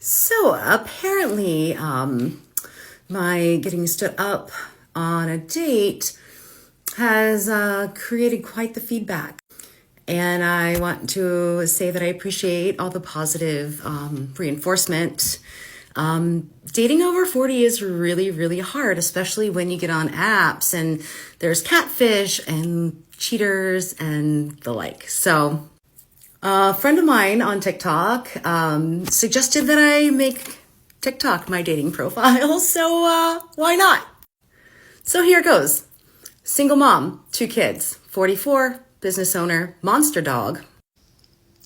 So apparently, my getting stood up on a date has created quite the feedback. And I want to say that I appreciate all the positive reinforcement. Dating over 40 is really, really hard, especially when you get on apps and there's catfish and cheaters and the like. So a friend of mine on TikTok suggested that I make TikTok my dating profile, so why not? So here goes. Single mom, 2 kids, 44, business owner, monster dog.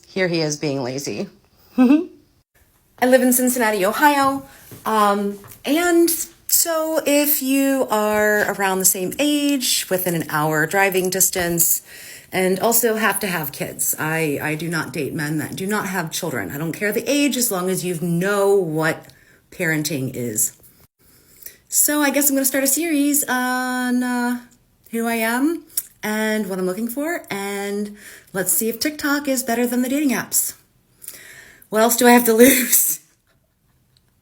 Here he is being lazy. I live in Cincinnati, Ohio, and so if you are around the same age, within an hour driving distance, and also have to have kids. I do not date men that do not have children. I don't care the age as long as you know what parenting is. So I guess I'm going to start a series on who I am and what I'm looking for, and let's see if TikTok is better than the dating apps. What else do I have to lose?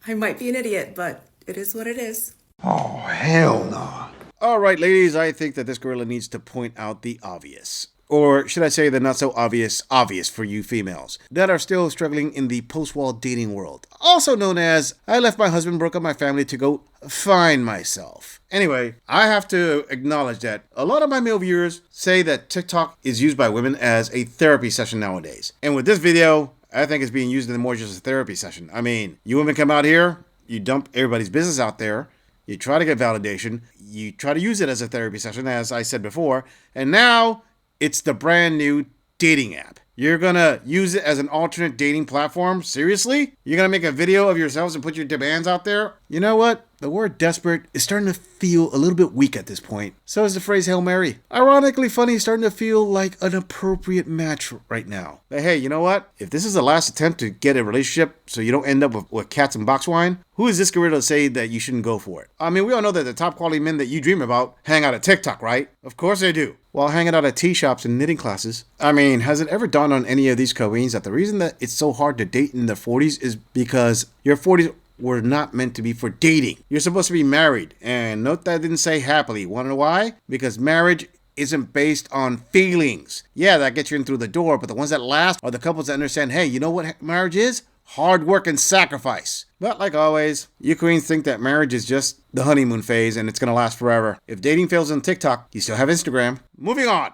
I might be an idiot, but it is what it is. Oh, hell no. All right, ladies, I think that this gorilla needs to point out the obvious. Or should I say the not so obvious for you females that are still struggling in the post-wall dating world. Also known as, I left my husband, broke up my family to go find myself. Anyway, I have to acknowledge that a lot of my male viewers say that TikTok is used by women as a therapy session nowadays. And with this video, I think it's being used in more just a therapy session. I mean, you women come out here, you dump everybody's business out there, you try to get validation, you try to use it as a therapy session, as I said before, and now it's the brand new dating app. You're gonna use it as an alternate dating platform? Seriously? You're gonna make a video of yourselves and put your demands out there? You know what? The word desperate is starting to feel a little bit weak at this point. So is the phrase Hail Mary. Ironically funny, is starting to feel like an appropriate match right now. But hey, you know what? If this is the last attempt to get a relationship so you don't end up with cats and box wine, who is this gorilla to say that you shouldn't go for it? I mean, we all know that the top quality men that you dream about hang out at TikTok, right? Of course they do. While hanging out at tea shops and knitting classes. I mean, has it ever dawned on any of these queens that the reason that it's so hard to date in their 40s is because your 40s were not meant to be for dating? You're supposed to be married. And note that I didn't say happily. Wanna know why? Because marriage isn't based on feelings. Yeah, that gets you in through the door, but the ones that last are the couples that understand, hey, you know what marriage is? Hard work and sacrifice. But like always, you queens think that marriage is just the honeymoon phase and it's gonna last forever. If dating fails on TikTok, you still have Instagram. Moving on.